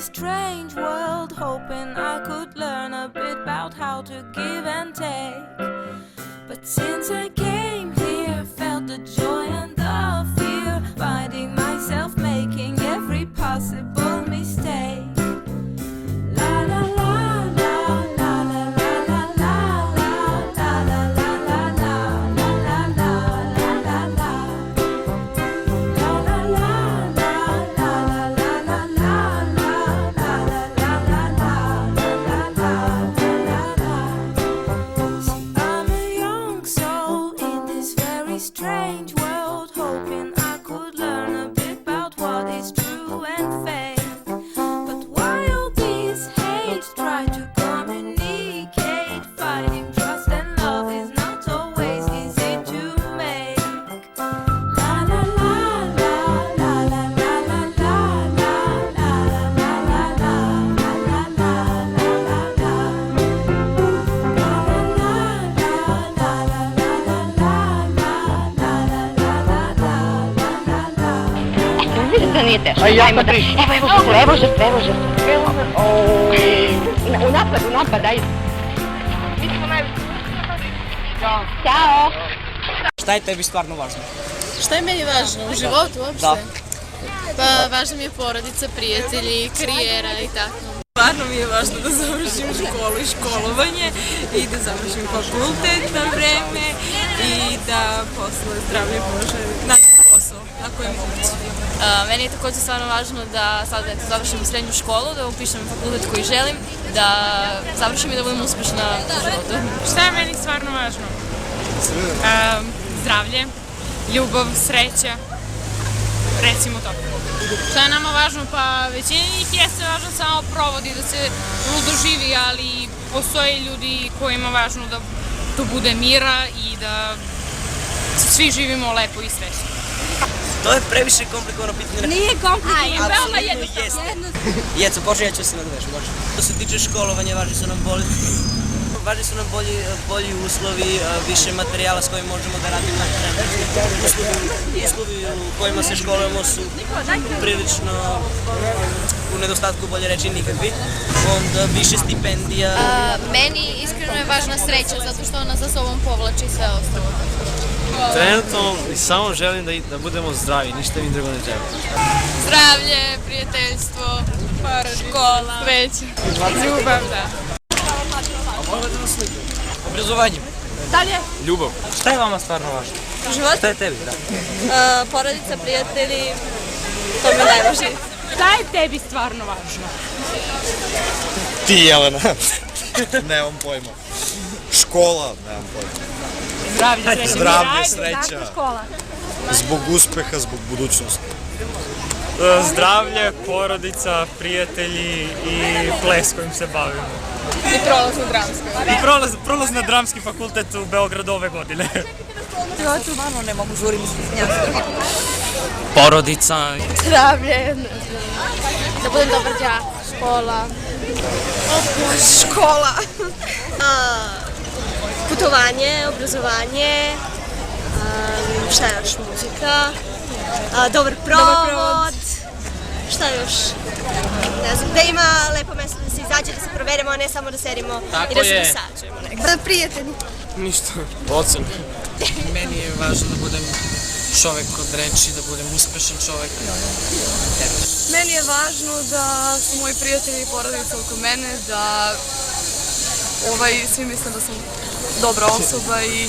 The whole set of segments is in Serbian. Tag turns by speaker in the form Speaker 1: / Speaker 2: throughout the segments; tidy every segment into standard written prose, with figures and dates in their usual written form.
Speaker 1: very strange world, hoping I could learn a bit about how to give and take. But since I came here, felt the joy and the fear, finding myself making every possible mistake. La la la la la la la la la la la la la la la la la la la. Strange world, hoping I could learn a bit about what is true and fake. But while these hate try to communicate, finding trust and love is not always easy to make. La la la la la la la la la la la la la la la la la.
Speaker 2: Vidim da nije teško. Ajmo da... Evo žrtve. U napad, ajde. Mi smo najviše. Ćao.
Speaker 3: Šta je tebi stvarno važno?
Speaker 4: Šta je meni važno u životu uopšte?
Speaker 3: Da.
Speaker 4: Pa važna mi je porodica, prijatelji, karijera i tako. Stvarno mi je važno da završim školu i školovanje i da završim fakultet na vreme i da posle zdravlje može naći posao na kojem moguće. Meni je također stvarno važno da sad završim srednju školu, da upišem fakultet koji želim, da završim i da budem uspešna u životu.
Speaker 5: Šta je meni stvarno važno? Zdravlje, ljubav, sreća, recimo to. Šta je nama važno? Pa većini njih jeste važno samo provodi, da se ludo živi, ali postoje ljudi kojima je važno da to bude mira i da svi živimo lepo i srećno.
Speaker 3: To je previše komplikovano pitanje.
Speaker 4: Nije komplikovano, veoma
Speaker 3: jednostavno. Jeco, Bože, ja ću se nadovežem. Što se tiče školovanja, važni su nam bolji uslovi, više materijala s kojim možemo da radimo. Uslovi u kojima se školujemo su prilično, u nedostatku bolje reći nikakvi. Onda više stipendija.
Speaker 4: Meni iskreno je važna sreća, zato što ona za sobom povlači sve ostalo.
Speaker 6: Trenutno samo želim da budemo zdravi, ništa mi drugo ne treba.
Speaker 4: Zdravlje, prijateljstvo, škola, sreća, ljubav, da.
Speaker 3: Obrazovanje.
Speaker 4: Dalje?
Speaker 6: Ljubav.
Speaker 3: Šta je vama stvarno važno?
Speaker 4: Život?
Speaker 3: Šta je tebi, da?
Speaker 4: Porodica, prijatelji, to mi je najvažnije.
Speaker 5: Šta je tebi stvarno važno?
Speaker 7: Ti, Jelena. Nemam pojma. Škola, nemam pojma. Zdravlje, sreća. Zbog uspeha, zbog budućnosti.
Speaker 6: Zdravlje, porodica, prijatelji i ples kojim se bavimo.
Speaker 4: I prolaz na dramskoj.
Speaker 6: I prolaz na dramski fakultet u Beogradu ove godine.
Speaker 3: Porodica.
Speaker 4: Zdravlje, da budem dobar đak, škola, putovanje, obrazovanje, šta još, muzika, dobar provod, šta još, ne znam, da ima lepo mesto da se izađe, da se proverimo, a ne samo da sedimo i da se dosađujemo nekako. Prijatelji.
Speaker 6: Ništa. Ocen.
Speaker 3: Meni je važno da budem čovek od reči, da budem uspešan čovek.
Speaker 4: Meni je važno da su moji prijatelji i porodica oko mene, da svi misle da sam dobra osoba i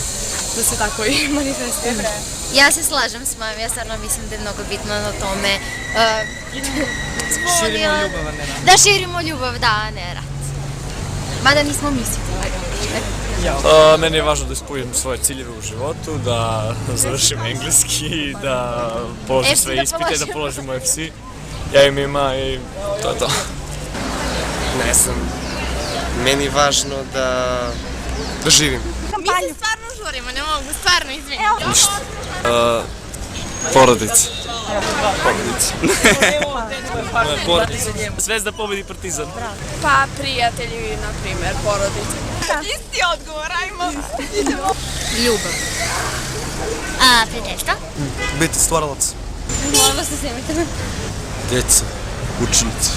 Speaker 4: da se tako i manifestira. Ja se slažem s vama, ja stvarno mislim da je mnogo bitno na tome.
Speaker 3: Širimo ljubav, a ne rat.
Speaker 4: Da širimo ljubav, da, a ne rat. Mada nismo mislili.
Speaker 6: Meni je važno da ispunim svoje ciljeve u životu, da završim engleski, da položim sve ispite, da položim u FC. Ja im ima i to je to.
Speaker 7: Ne znam. Meni je važno da živim.
Speaker 4: Mi se stvarno žurimo, ne mogu, stvarno, izvini.
Speaker 7: Ništa. Porodica.
Speaker 6: Porodica. Zvezda pobedi Partizan.
Speaker 4: Pa prijatelji, na primjer, porodice. Isti odgovor, ajmo. Ljubav. Prijateljstvo?
Speaker 7: Biti stvaralac.
Speaker 4: Molim vas da snimite.
Speaker 7: Djeca, učenici.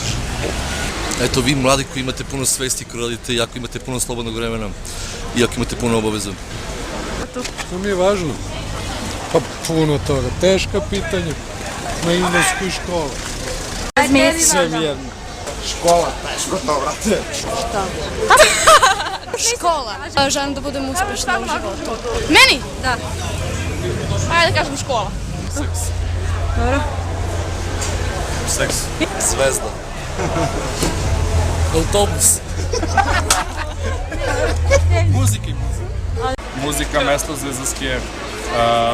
Speaker 8: Eto, vi mladi koji imate puno svesti, koji radite, jako imate puno slobodnog vremena i jako imate puno obaveza.
Speaker 9: Što mi je važno? Pa puno toga. Teška pitanja. Na izlasku iz škole. Sve mi jedno. Škola, teško to, brate.
Speaker 4: Škola. Želim da budem uspešna u životu. Meni? Da. Ajde da kažem škola.
Speaker 9: Seks.
Speaker 4: Dobro.
Speaker 8: Seks. Zvezda.
Speaker 6: Autobus.
Speaker 9: Muzika.
Speaker 6: Muzika, mesto za izlaske,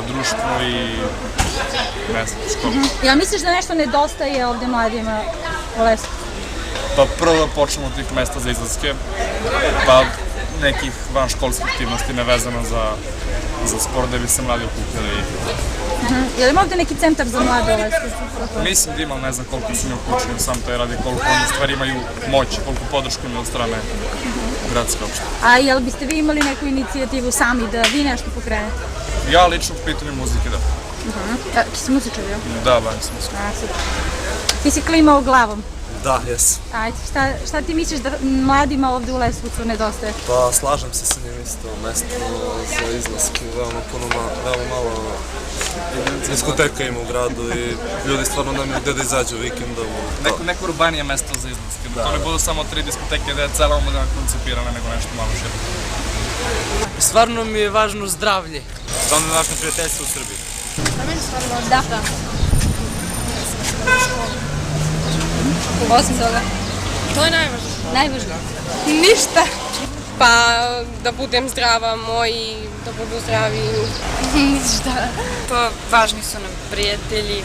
Speaker 6: društvo i mesto, škola.
Speaker 10: Ja misliš da nešto nedostaje ovde mladima u Leskovcu?
Speaker 6: Pa prvo da počnemo od tih mesta za izlaske, pa nekih vanškolskih aktivnosti nevezano za sport da bi se mladi okupili.
Speaker 10: Je li ima ovde neki centar za mlade u Leskovcu?
Speaker 6: Mislim da ima, ali ne znam koliko su mi uključeni u sam taj rad i koliko oni u stvari imaju moć, koliko podršku imaju od strane gradske opštine.
Speaker 10: A jel biste vi imali neku inicijativu sami da vi nešto pokrenete?
Speaker 6: Ja lično po pitanju muzike, da.
Speaker 10: Ti si muzičar, jel?
Speaker 6: Da, bavim se muzikom.
Speaker 10: Super. Ti si klimao glavom.
Speaker 8: Da, jes.
Speaker 10: Ajde, šta ti misliš da mladima ovde u Leskovcu nedostaje?
Speaker 8: Pa slažem se sa njim isto, mesto za izlaske, veoma malo diskoteka ima u gradu i ljudi stvarno nemaju gde da izađu vikendom.
Speaker 6: Neko urbanije mesto za izlaske, da to ne budu samo 3 diskoteke da je cela omladina koncipirana, nego nešto malo šire.
Speaker 3: Stvarno mi je važno zdravlje.
Speaker 6: Stvarno je važno prijateljstvo u Srbiji.
Speaker 10: Da. Osim toga?
Speaker 4: To je najvažnije.
Speaker 10: Najvažnije.
Speaker 4: Ništa. Pa da budem zdrava, moji da budu zdravi. Ništa.
Speaker 5: Pa važni su nam prijatelji,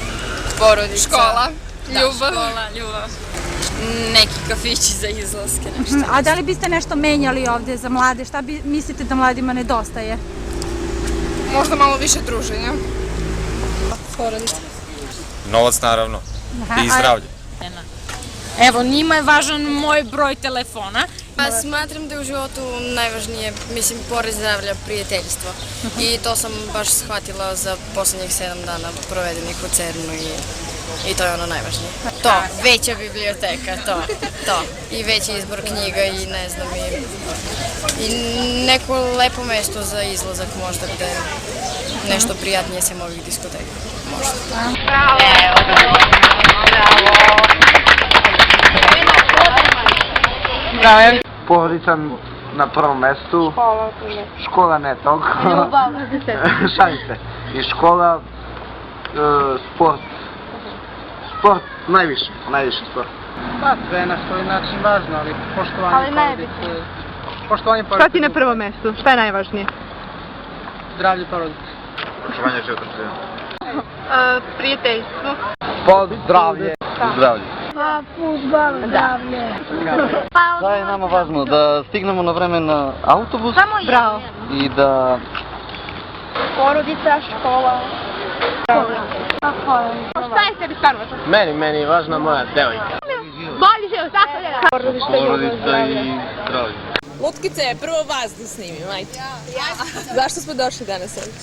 Speaker 5: porodica.
Speaker 4: Škola, ljubav.
Speaker 5: Škola, ljubav. Neki kafići za izlaske, nešto.
Speaker 10: A da li biste nešto menjali ovde za mlade? Šta mislite da mladima nedostaje?
Speaker 4: Možda malo više druženja. Porodica.
Speaker 7: Novac naravno. I zdravlje.
Speaker 5: Evo, njima je važan moj broj telefona.
Speaker 4: Pa smatram da je u životu najvažnije, mislim, pored zdravlja, prijateljstvo. I to sam baš shvatila za poslednjih 7 dana provedenih u CERN-u i to je ono najvažnije. To, veća biblioteka, to. I veći izbor knjiga i ne znam, i neko lepo mesto za izlazak možda gde nešto prijatnije sem ovih diskoteka. Možda.
Speaker 11: Porodica na prvom mestu, škola ne tog, šalim se, i škola, sport najviše sport. Pa sve na svoj način važno, ali poštovanje porodice. Šta ti na prvom mestu? Šta je najvažnije? Zdravlje porodice.
Speaker 7: Poštovanje životnog sredina.
Speaker 11: Prijateljstvo. Zdravlje.
Speaker 10: Pa, fudbal, zdravlje.
Speaker 11: Šta je nama važno? Da stignemo na vreme na autobus.
Speaker 10: Bravo.
Speaker 11: I da...
Speaker 10: Porodica, škola.
Speaker 11: Šta je tebi stvarno važno? Meni je važna moja devojka.
Speaker 10: Bolji život, tako je.
Speaker 11: Porodica i zdravlje.
Speaker 4: Lutkice, prvo vas da snimim, ajde. Zašto smo došli danas ovdje?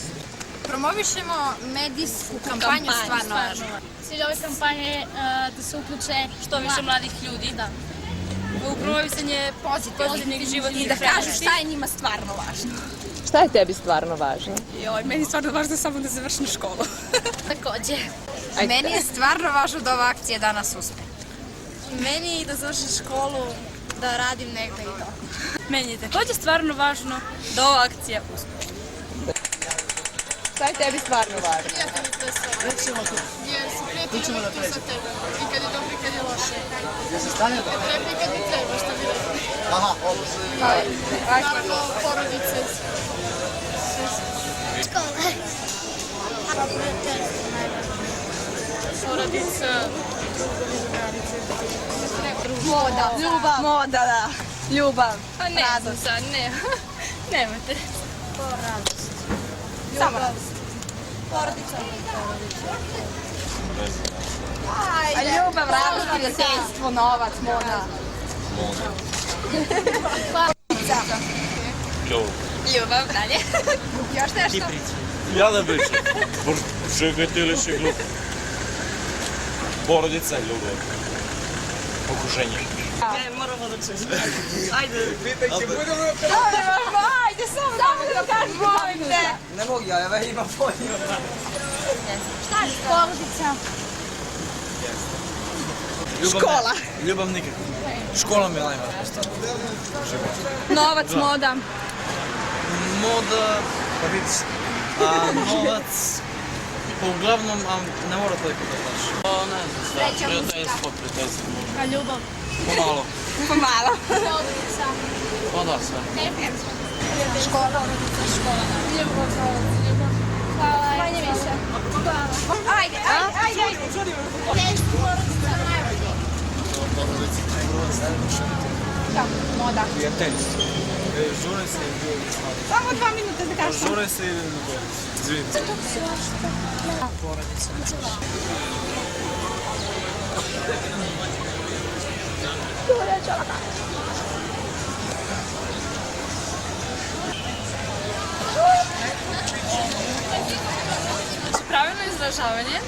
Speaker 12: Promovišemo medijsku kampanju stvarno važno. Cilj ove kampanje je da se uključe što više mladih ljudi. Da. U promovisanje pozitivnih životnih i da kažu šta je njima stvarno važno.
Speaker 4: Šta je tebi stvarno važno?
Speaker 12: Meni je stvarno važno samo da završim školu. Takođe. Meni je stvarno važno da ova akcija danas uspe. Meni je da završim školu, da radim negde i to. Meni je takođe stvarno važno da ova akcija uspe.
Speaker 4: Šta je tebi stvarno važno?
Speaker 12: Prijateljstvo je sve. Jer su prijatelji uvijek tu za tebe. I kad je dobro i kad je loše. Kad treba i kad ne treba, što bi rekli. Naravno, porodice. Škola. Prijateljstvo najvažnije. Porodica. Moda. Ljubav. Moda, da. Ljubav. Pa ne znam sad, ne. Nemojte. Radost. Samo radost. Porodica. A ljubav, radost, prijateljstvo, novac, moda. Porodica. Ljubav, dalje. Još nešto?
Speaker 6: Ja da pričam. Čekajte ili si glup. Porodica, ljubav. okruženje.
Speaker 3: Moramo da čujemo. Ajde.
Speaker 12: Ajde, samo da kažem mojte.
Speaker 3: Ne mogu ja imam pojma.
Speaker 12: Šta je porodica?
Speaker 11: Škola.
Speaker 3: Ljubav nikako. Škola mi je najvažnija stvar.
Speaker 12: Novac, moda.
Speaker 3: Moda, pa vidiš, novac, pa uglavnom, ne mora toliko da znaš. Ne znam,
Speaker 12: Sreća, muzika. A ljubav?
Speaker 3: Pomalo.
Speaker 12: Pomalo. Porodica.
Speaker 3: Pa da, sve.
Speaker 12: Škola. Škola. Ljubav. Hvala. Manje više. Ajde. Da, moda.
Speaker 8: Prijateljstvo. Žure se i ljubav.
Speaker 12: Samo 2 minuta da kažem.
Speaker 8: Žure se i ljubav. Izvinite.
Speaker 3: Porodica.
Speaker 5: Pravilno izražavanje,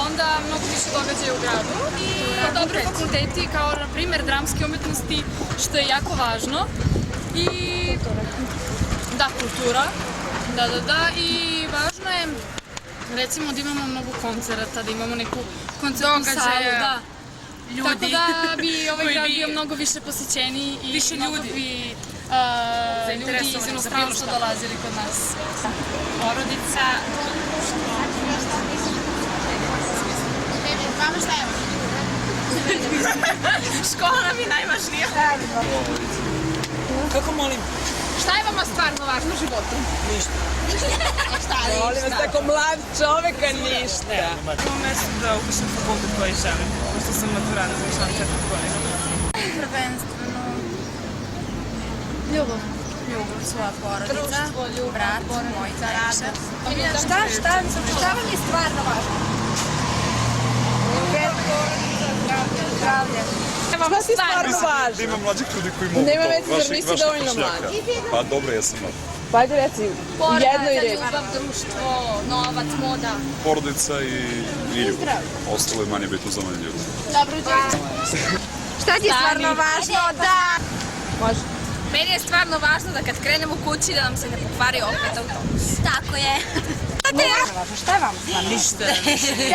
Speaker 5: onda mnogo više događaja u gradu i dobri fakulteti kao na primjer dramske umetnosti što je jako važno i da, kultura, da i važno je recimo da imamo mnogo koncerata, da imamo neku koncertnu salu, da. Tako da bi ovaj grad bio mnogo više posećeniji i
Speaker 4: Više
Speaker 5: mnogo
Speaker 4: ljudi.
Speaker 5: bi ljudi iz inostranstva dolazili kod nas.
Speaker 4: Porodica.
Speaker 12: Vama šta je?
Speaker 4: Škola nam je najvažnija.
Speaker 3: Kako molim?
Speaker 12: Šta je vama stvarno važno u životu?
Speaker 3: Ništa.
Speaker 12: Šta je
Speaker 11: Molim vas, tako mlad čoveka ništa.
Speaker 4: Imam mesto da upišem fakultet koji želim, pošto sam maturana za išla 4 godine.
Speaker 12: Prvenstveno ljubav. Ljubav, svoja porodica, brat, mojica, najviše. Šta vam je stvarno važno? Zdravlje.
Speaker 11: Šta ti stvarno važno?
Speaker 7: Da ima mlađih ljudi koji mogu
Speaker 11: Nema
Speaker 7: to,
Speaker 11: veze, zar nisi dovoljno mlad?
Speaker 7: Pa dobro, jesam mlad.
Speaker 11: Pa ajde reci, jedno i reći.
Speaker 12: Ljubav, društvo, novac, moda.
Speaker 7: Porodica i ljubav. Ostalo je manje bitno za manje ljudi.
Speaker 12: Dobro, šta ti je stvarno važno? Da.
Speaker 11: Može.
Speaker 12: Meni je stvarno važno da kad krenemo kući da nam se ne pokvari opet autobus. Tako je. Šta je vam stvarno?
Speaker 4: Ništa.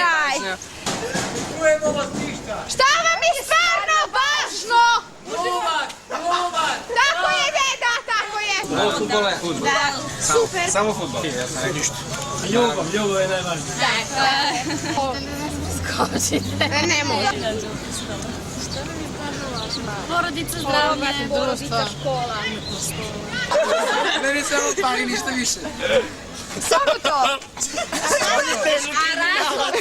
Speaker 12: Jaj. Šta vam je stvarno važno? Tako je, deda, tako je.
Speaker 3: Fudbal je.
Speaker 12: Super.
Speaker 3: Samo fudbal. Ništa. Ljubav je najvažnija.
Speaker 12: Skočite. Ne može. Porodica, zdravlje, porodica, škola.
Speaker 3: Meni samo pari, ništa više.
Speaker 12: Samo to.
Speaker 3: A
Speaker 12: razlog?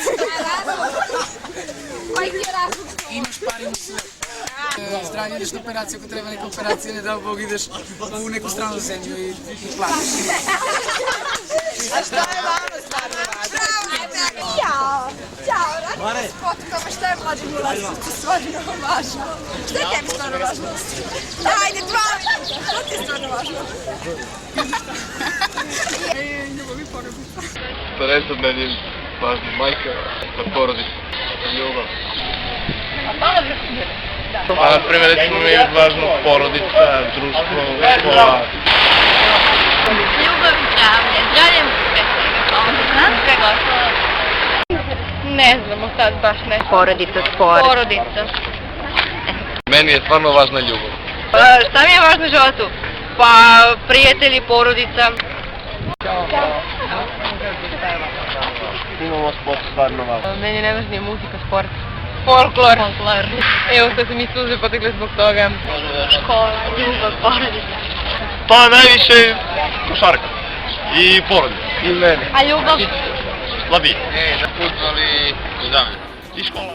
Speaker 12: Koji ti je razlog?
Speaker 3: Imaš pari u sve. Zdravlje, ideš na operaciju, ako treba neka operacija, ne dao Bog, ideš u neku stranu zemlju i platiš.
Speaker 12: A šta je vama stvarno važno? Ćao. Ćao, radim s potkama, šta je mlađim ulazicom stvarno važno? Šta je tebi stvarno važno? Ajde, 2 minuta, šta ti je stvarno važno?
Speaker 8: Ljubav i porodica.
Speaker 6: Pa ne znam, meni je važno majka, pa porodica, ljubav. Pa na primjer, recimo mi je važno porodica, društvo, škola.
Speaker 2: Ljubav i zdravlje. Zdravlje mu se. Svega ostalo. Ne znamo sad baš ne. Porodica, sport. Porodica.
Speaker 6: Meni je stvarno važna ljubav.
Speaker 2: Šta mi je važno u životu? Pa prijatelji, porodica.
Speaker 6: Imamo sport stvarno važno.
Speaker 2: Meni je najvažnija muzika, sport. Folklor. Evo što su mi suze potekle zbog toga. Škola, ljubav, porodica.
Speaker 6: Pa najviše košarka i porodica. I mene.
Speaker 2: A ljubav?
Speaker 6: Slabije. Fudbal i zdravlje. I škola.